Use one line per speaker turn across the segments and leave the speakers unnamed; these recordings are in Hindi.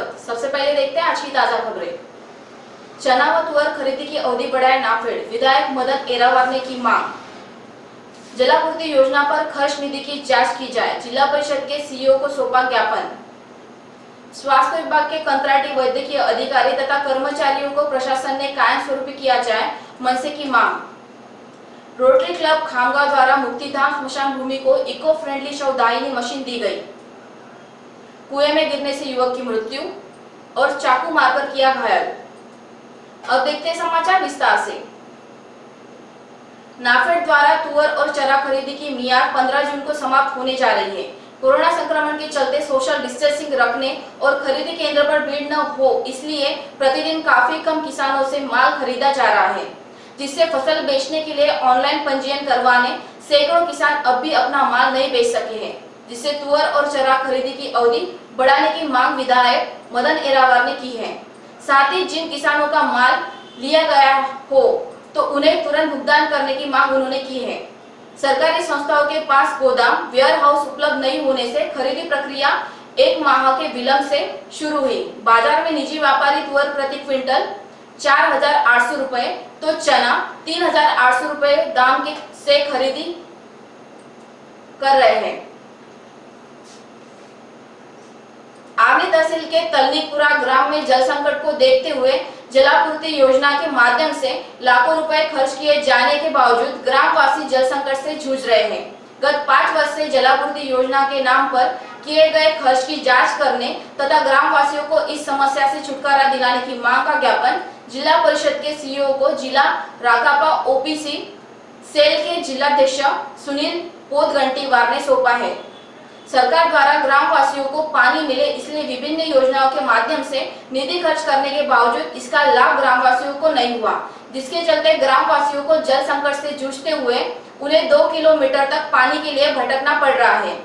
स्वागत। सबसे पहले देखते हैं आज की ताजा खबरें। चना व तुअर खरीदी की अवधि बढ़ाए नाफेड, विधायक मदन एरावार ने की मांग। जलापूर्ति योजना पर खर्च निधि की जांच की जाए, जिला परिषद के सीईओ को सौंपा ज्ञापन। स्वास्थ्य विभाग के कंत्राटी वैद्यकीय अधिकारी तथा कर्मचारियों को प्रशासन ने कायम स्वरूपी किया जाए, मनसे की मांग। रोटरी क्लब खामगांव द्वारा मुक्तिधाम स्मशान भूमि को इको फ्रेंडली शवदाहिनी मशीन दी गई। कुएं में गिरने से युवक की मृत्यु और चाकू मारकर किया घायल। अब देखते हैं समाचार विस्तार से। नाफेड द्वारा तुअर और चना खरीदी की मियाद 15 जून को समाप्त होने जा रही है। कोरोना संक्रमण के चलते सोशल डिस्टेंसिंग रखने और खरीदी केंद्र पर भीड़ न हो, इसलिए प्रतिदिन काफी कम किसानों से माल खरीदा जा रहा है, जिससे फसल बेचने के लिए ऑनलाइन पंजीयन करवाने सैकड़ों किसान अब भी अपना माल नहीं बेच सके हैं, जिससे तुअर और चना खरीदी की अवधि बढ़ाने की मांग विधायक मदन एरावार ने की है। साथ ही जिन किसानों का माल लिया गया हो तो उन्हें तुरंत भुगतान करने की मांग उन्होंने की है। सरकारी संस्थाओं के पास गोदाम वेयर हाउस उपलब्ध नहीं होने से खरीदी प्रक्रिया 1 माह के विलंब से शुरू हुई। बाजार में निजी व्यापारी तुअर प्रति क्विंटल 4,800 रुपए तो चना 3,800 रुपए दाम के से खरीदी कर रहे हैं। आर्नी तहसील के तलनीपुरा ग्राम में जल संकट को देखते हुए जलापूर्ति योजना के माध्यम से लाखों रुपए खर्च किए जाने के बावजूद ग्रामवासी जल संकट से जूझ रहे हैं। गत 5 वर्ष से जलापूर्ति योजना के नाम पर किए गए खर्च की जांच करने तथा ग्रामवासियों को इस समस्या से छुटकारा दिलाने की मांग का ज्ञापन जिला परिषद के सीईओ को जिला राकापा ओपीसी सेल के जिलाध्यक्ष सुनील पोदगंटीवार ने सौंपा है। सरकार द्वारा ग्रामवासियों को पानी मिले इसलिए विभिन्न योजनाओं के माध्यम से निधि खर्च करने के बावजूद इसका लाभ ग्रामवासियों को नहीं हुआ, जिसके चलते ग्रामवासियों को जल संकट से जूझते हुए उन्हें 2 किलोमीटर तक पानी के लिए भटकना पड़ रहा है।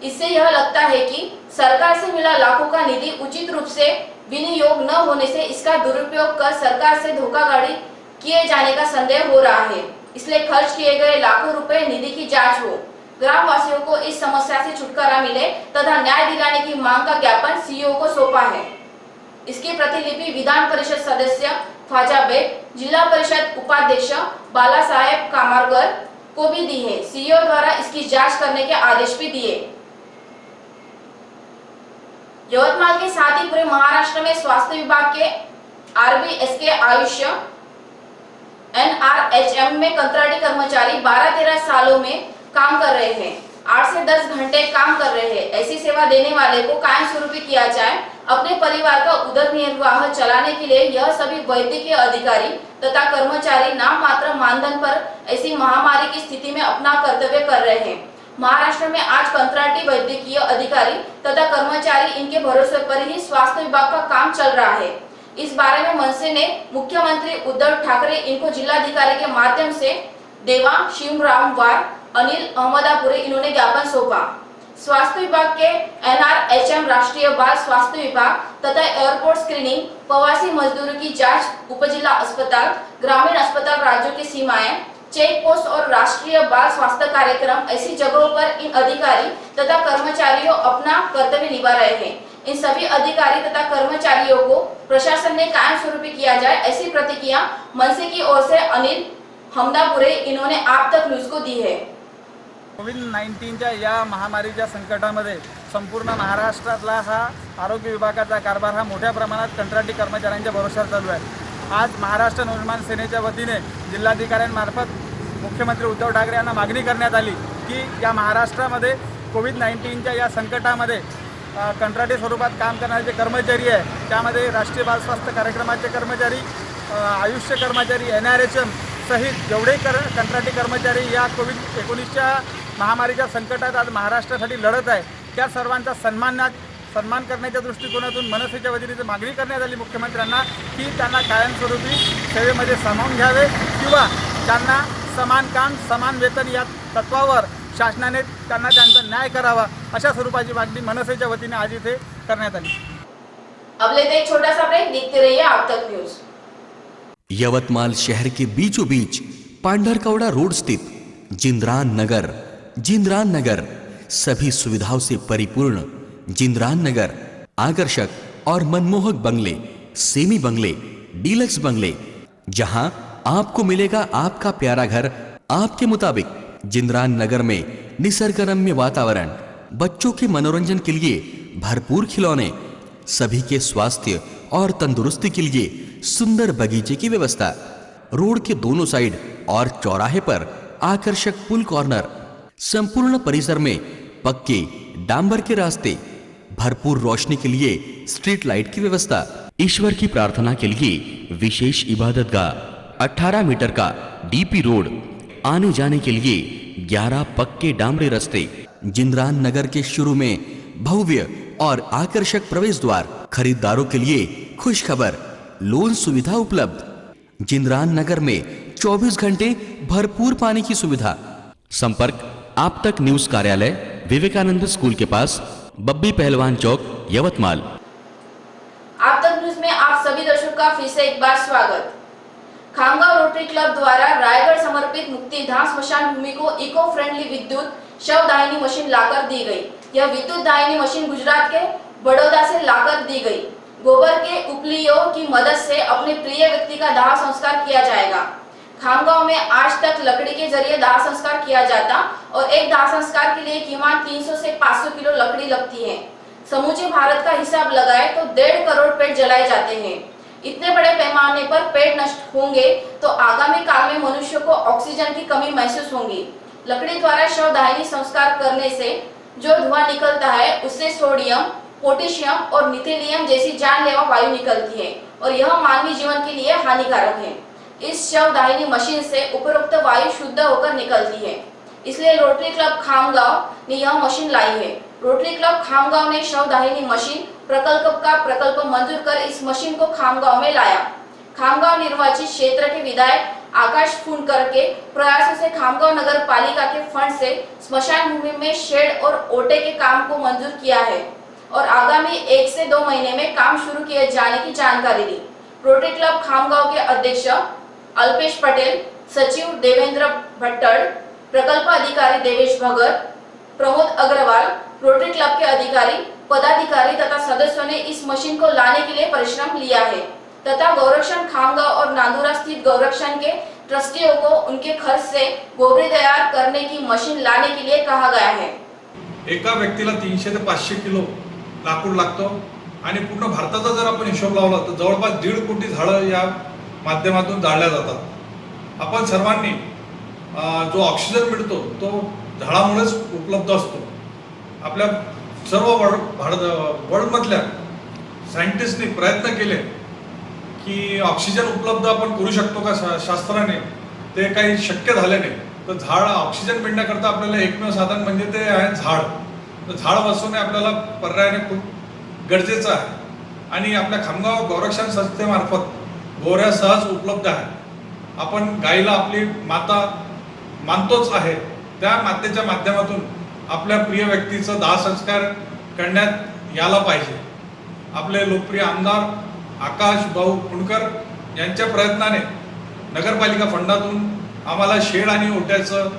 इससे यह लगता है कि सरकार से मिला लाखों का निधि उचित रूप से विनियोग न होने से इसका दुरुपयोग कर सरकार से धोखाधड़ी किए जाने का संदेह हो रहा है। इसलिए खर्च किए गए लाखों रुपए निधि की जांच हो, ग्रामवासियों को इस समस्या से छुटकारा मिले तथा न्याय दिलाने की मांग का ज्ञापन सीईओ को सौंपा है। इसकी प्रतिलिपि विधान परिषद सदस्य ख्वाजा बेग, जिला परिषद उपाध्यक्ष बाला साहेब कामरगर को भी दी है। सीईओ द्वारा इसकी जांच करने के आदेश भी दिए। यवतमाल के साथ ही पूरे महाराष्ट्र में स्वास्थ्य विभाग के आरबीएसके आयुष एनआरएचएम में कंत्राटी कर्मचारी 12-13 सालों में काम कर रहे हैं। 8 से 10 घंटे काम कर रहे हैं। ऐसी सेवा देने वाले को कायम स्वरूपी किया जाए। अपने परिवार का उदर निर्वाह चलाने के लिए यह सभी वैद्यकीय अधिकारी तथा कर्मचारी नाम मात्र मानधन पर ऐसी महामारी की स्थिति में अपना कर्तव्य कर रहे हैं। महाराष्ट्र में आज कंत्राटी वैद्यकीय अधिकारी तथा कर्मचारी इनके भरोसे पर ही स्वास्थ्य विभाग का काम चल रहा है। इस बारे में मनसे ने मुख्यमंत्री उद्धव ठाकरे इनको जिलाधिकारी के माध्यम से देवा शिवराम वार अनिल अहमदापुरे इन्होंने ज्ञापन सौंपा। स्वास्थ्य विभाग के एनआरएचएम राष्ट्रीय बाल स्वास्थ्य विभाग तथा एयरपोर्ट स्क्रीनिंग, प्रवासी मजदूरों की जांच, उपजिला अस्पताल, ग्रामीण अस्पताल, राज्यों की सीमाएं, चेक पोस्ट और राष्ट्रीय बाल स्वास्थ्य कार्यक्रम ऐसी जगहों पर इन अधिकारी तथा कर्मचारियों अपना कर्तव्य निभा रहे हैं। इन सभी अधिकारी तथा कर्मचारियों को प्रशासन ने कायम स्वरूपी किया जाए, ऐसी प्रतिक्रिया मनसे की ओर से अनिल हमदापुरे इन्होंने आप तक न्यूज को दी है।
कोविड-19च्या या महामारीच्या संकटामध्ये संपूर्ण महाराष्ट्रातला हा आरोग्य विभागाचा कारभार हा मोठ्या प्रमाणात कंत्राटी कर्मचाऱ्यांच्या भरोश्यावर चालू आहे। आज महाराष्ट्र नवनिर्माण सेनेच्या वतीने जिल्हाधिकाऱ्यांमार्फत मुख्यमंत्री उद्धव ठाकरे यांना मागणी करण्यात आली की या महाराष्ट्रामध्ये कोविड-19च्या या संकटामध्ये कंत्राटी स्वरूपात काम करणारे जे कर्मचारी आहे, त्यामध्ये राष्ट्रीय बाल स्वास्थ्य कार्यक्रमाचे कर्मचारी, आयुष्य कर्मचारी, एनआरएचएम सहित जेवढे कंत्राटी कर्मचारी या कोविड-19च्या महामारीच्या संकटात आज महाराष्ट्रासाठी लढत आहे, त्या सर्वांचा सन्मान करण्याच्या दृष्टिकोनातून मनसेच्या वतीने मागणी करण्यात आली मुख्यमंत्र्यांना की त्यांना कायमस्वरूपी सेवेमध्ये सामावून घ्यावे किंवा त्यांना समान काम समान वेतन या तत्वावर शासनाने त्यांना त्यांचा न्याय करावा, अशा स्वरूपाची मागणी मनसेच्या वतीने आज इथे करण्यात आली।
अब लेते हैं एक छोटा सा ब्रेक, देखते रहिए आप तक न्यूज।
यवतमाल शहर के बीचों बीच पांढरकौड़ा रोड स्थित जिंद्रान नगर सभी सुविधाओं से परिपूर्ण जिंद्रान नगर आकर्षक और मनमोहक बंगले, सेमी बंगले, डीलक्स बंगले, जहां आपको मिलेगा आपका प्यारा घर आपके मुताबिक। जिंद्रान नगर में निसर्गरम्य वातावरण, बच्चों के मनोरंजन के लिए भरपूर खिलौने, सभी के स्वास्थ्य और तंदुरुस्ती के लिए सुंदर बगीचे की व्यवस्था, रोड के दोनों साइड और चौराहे पर आकर्षक पुल कॉर्नर, संपूर्ण परिसर में पक्के डांबर के रास्ते, भरपूर रोशनी के लिए स्ट्रीट लाइट की व्यवस्था, ईश्वर की प्रार्थना के लिए विशेष इबादतगाह, 18 मीटर का डीपी रोड, आने जाने के लिए 11 पक्के डामरे रास्ते, जिंद्रान नगर के शुरू में भव्य और आकर्षक प्रवेश द्वार, खरीदारों के लिए खुशखबर, लोन सुविधा उपलब्ध। जिंद्रान नगर में 24 घंटे भरपूर पानी की सुविधा। संपर्क आप तक न्यूज कार्यालय, विवेकानंद स्कूल के पास, बब्बी पहलवान चौक, यवतमाल।
आप तक न्यूज में आप सभी दर्शकों का फिर से एक बार स्वागत। खामगांव रोटरी क्लब द्वारा रायगढ़ समर्पित मुक्तिधाम स्मशान भूमि को इको फ्रेंडली विद्युत शव दाहिनी मशीन लाकर दी गई। यह विद्युत दाहिनी मशीन गुजरात के बड़ौदा से लाकर दी गई। गोबर के उपलियों की मदद से अपने प्रिय व्यक्ति का दाह संस्कार किया जाएगा। खामगांव में आज तक लकड़ी के जरिए दाह संस्कार किया जाता और एक दाह संस्कार के लिए कीमत 300 से 500 किलो लकड़ी लगती है। समूचे भारत का हिसाब लगाए तो 1.5 करोड़ पेड़ जलाए जाते हैं। इतने बड़े पैमाने पर पेड़ नष्ट होंगे तो आगामी काल में मनुष्य को ऑक्सीजन की कमी महसूस होगी। लकड़ी द्वारा शव दाहिनी संस्कार करने से जो धुआं निकलता है उससे सोडियम, पोटेशियम और मिथेलियम जैसी जानलेवा वायु निकलती है और यह मानवीय जीवन के लिए हानिकारक है। इस शव दाहिनी मशीन से उपरोक्त वायु शुद्ध होकर निकलती है, इसलिए रोटरी क्लब खामगांव ने यह मशीन लाई है। रोटरी क्लब खामगांव ने शव दाहिनी मशीन प्रकल्प का प्रकल्प मंजूर कर इस मशीन को खामगांव में लाया। खामगांव निर्वाचित क्षेत्र के विधायक आकाश फुंडकर के प्रयासों से खामगांव नगर पालिका के फंड से स्मशान भूमि में शेड और ओटे के काम को मंजूर किया है और आगामी 1 से 2 महीने में काम शुरू किए जाने की जानकारी दी। रोटरी क्लब खामगांव के अध्यक्ष अल्पेश पटेल, सचिव देवेंद्र भट्टड़, प्रकल्प अधिकारी देवेश भगत, प्रमोद अग्रवाल, रोटरी क्लब के अधिकारी, पदाधिकारी तथा सदस्यों ने इस मशीन को लाने के लिए परिश्रम लिया है तथा गौरक्षण खामगांव और नांदुरा स्थित गौरक्षण के ट्रस्टियों को उनके खर्च से गोबरी तैयार करने की मशीन लाने के लिए कहा गया है।
एका व्यक्तीला 300 ते 500 किलो लाकूड लागतो आणि पूर्ण भारताचा जर आपण हिशोब लावला तर जवळपास 1.5 कोटी झाडं या माध्यमातून जाळल्या जातात। आपण सर्वांनी जो ऑक्सिजन मिळतो तो झाडामुळेच उपलब्ध असतो। आपल्या सर्व वर्ल्डमधल्या सायंटिस्टनी प्रयत्न केले की ऑक्सिजन उपलब्ध आपण करू शकतो का शास्त्राने, ते काही शक्य झाले नाही। तर झाड ऑक्सिजन मिळण्याकरता आपल्याला एकमेव साधन म्हणजे ते आहे झाड। तर झाड वाचवणे आपल्याला पर्यायाने खूप गरजेचं आहे आणि आपल्या खामगाव गौरक्षण संस्थेमार्फत गोऱ्या सहज उपलब्ध आहेत। आपण गायीला आपली माता मानतोच आहे, त्या मातेच्या माध्यमातून आपल्या प्रिय व्यक्तीचा दाह संस्कार करण्यात याला पाहिजे। आपले लोकप्रिय आमदार आकाश भाऊ फुंडकर यांच्या प्रयत्नाने नगरपालिका फंडातून आम्हाला शेड आणि ओट्याचं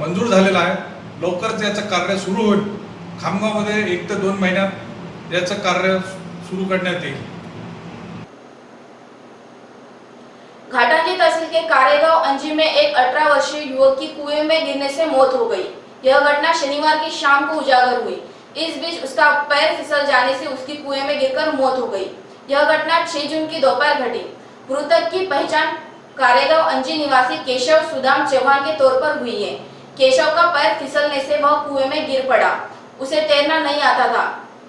मंजूर झालेलं आहे। लवकरच याचं कार्य सुरू होईल। खामगावमध्ये 1 ते 2 महिन्यात याचं कार्य सुरू करण्यात येईल।
घाटंजी तहसील के कारेगांव अंजी में एक 18 वर्षीय युवक की कुएं में गिरने से मौत हो गई। यह घटना शनिवार की शाम को उजागर हुई। इस बीच उसका पैर फिसल जाने से उसकी कुएं में गिरकर मौत हो गई। यह घटना 6 जून की दोपहर घटी। मृतक की पहचान कारेगांव अंजी निवासी केशव सुदाम चौहान के तौर पर हुई है। केशव का पैर फिसलने से वह कुएं में गिर पड़ा। उसे तैरना नहीं आता था,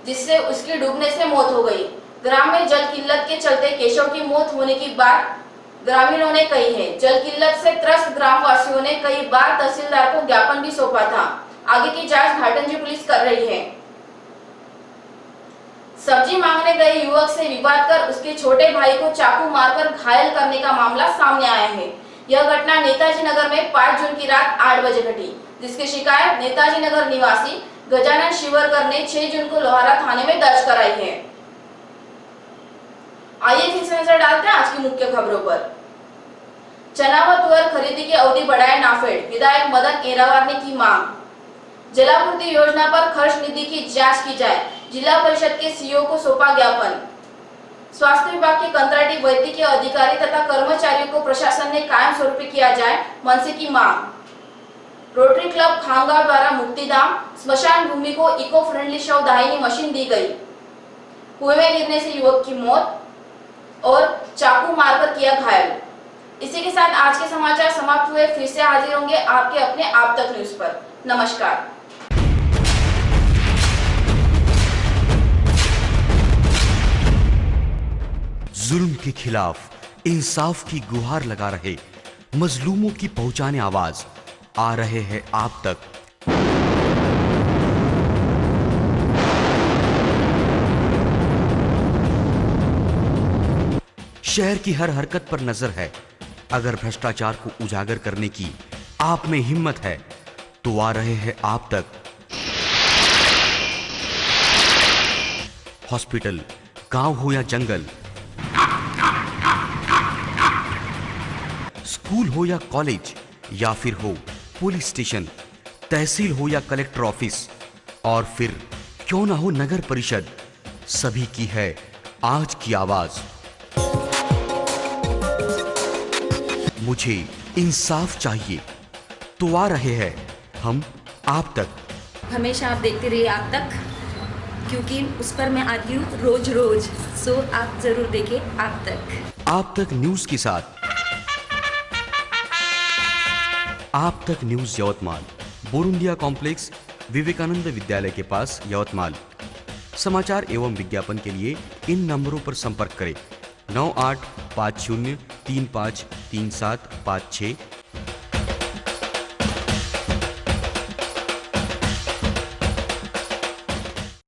जिससे उसकी डूबने से मौत हो गई। ग्राम में जल किल्लत के चलते केशव की मौत होने की बात ग्रामीणों ने कही है। जल किल्लत से त्रस्त ग्रामवासियों ने कई बार तहसीलदार को ज्ञापन भी सौंपा था। आगे की जांच घाटंजी पुलिस कर रही है। सब्जी मांगने गए युवक से विवाद कर उसके छोटे भाई को चाकू मारकर घायल करने का मामला सामने आया है। यह घटना नेताजी नगर में 5 जून की रात 8 बजे घटी, जिसकी शिकायत नेताजी नगर निवासी गजानन शिवरकर ने 6 जून को लोहारा थाने में दर्ज कराई है। आइए फिर से नजर डालते हैं आज की मुख्य खबरों पर। चना व तुअर खरीदी की अवधि बढ़ाए नाफेड, विधायक मदन एरावार ने की मांग। जलापूर्ति योजना पर खर्च निधि की जांच की जाए, जिला परिषद के सीईओ को सौंपा ज्ञापन। स्वास्थ्य विभाग के कंत्राटी वैद्यकीय अधिकारी तथा कर्मचारियों को प्रशासन ने कायम स्वरूप किया जाए, मनसे की मांग। रोटरी क्लब खांगा द्वारा मुक्तिधाम स्मशान भूमि को इको फ्रेंडली शव दाहिनी मशीन दी गई। कुएं में गिरने से युवक की मौत और चाकू मारकर किया घायल। इसी के साथ आज के समाचार समाप्त हुए। फिर से हाजिर होंगे आपके अपने आप तक न्यूज पर। नमस्कार।
जुल्म के खिलाफ इंसाफ की गुहार लगा रहे मजलूमों की पहुंचाने आवाज आ रहे हैं आप तक। शहर की हर हरकत पर नजर है। अगर भ्रष्टाचार को उजागर करने की आप में हिम्मत है तो आ रहे हैं आप तक। हॉस्पिटल, गांव हो या जंगल, स्कूल हो या कॉलेज, या फिर हो पुलिस स्टेशन, तहसील हो या कलेक्टर ऑफिस, और फिर क्यों ना हो नगर परिषद, सभी की है आज की आवाज। मुझे इंसाफ चाहिए तो आ रहे हैं हम आप तक।
हमेशा आप देखते रहिए आप तक, क्योंकि उस पर मैं आती हूँ रोज रोज। सो आप जरूर देखें आप तक।
आप तक न्यूज के साथ आप तक न्यूज यवतमाल, बोरुंडिया कॉम्प्लेक्स, विवेकानंद विद्यालय के पास, यवतमाल। समाचार एवं विज्ञापन के लिए इन नंबरों पर संपर्क करें। 9850353756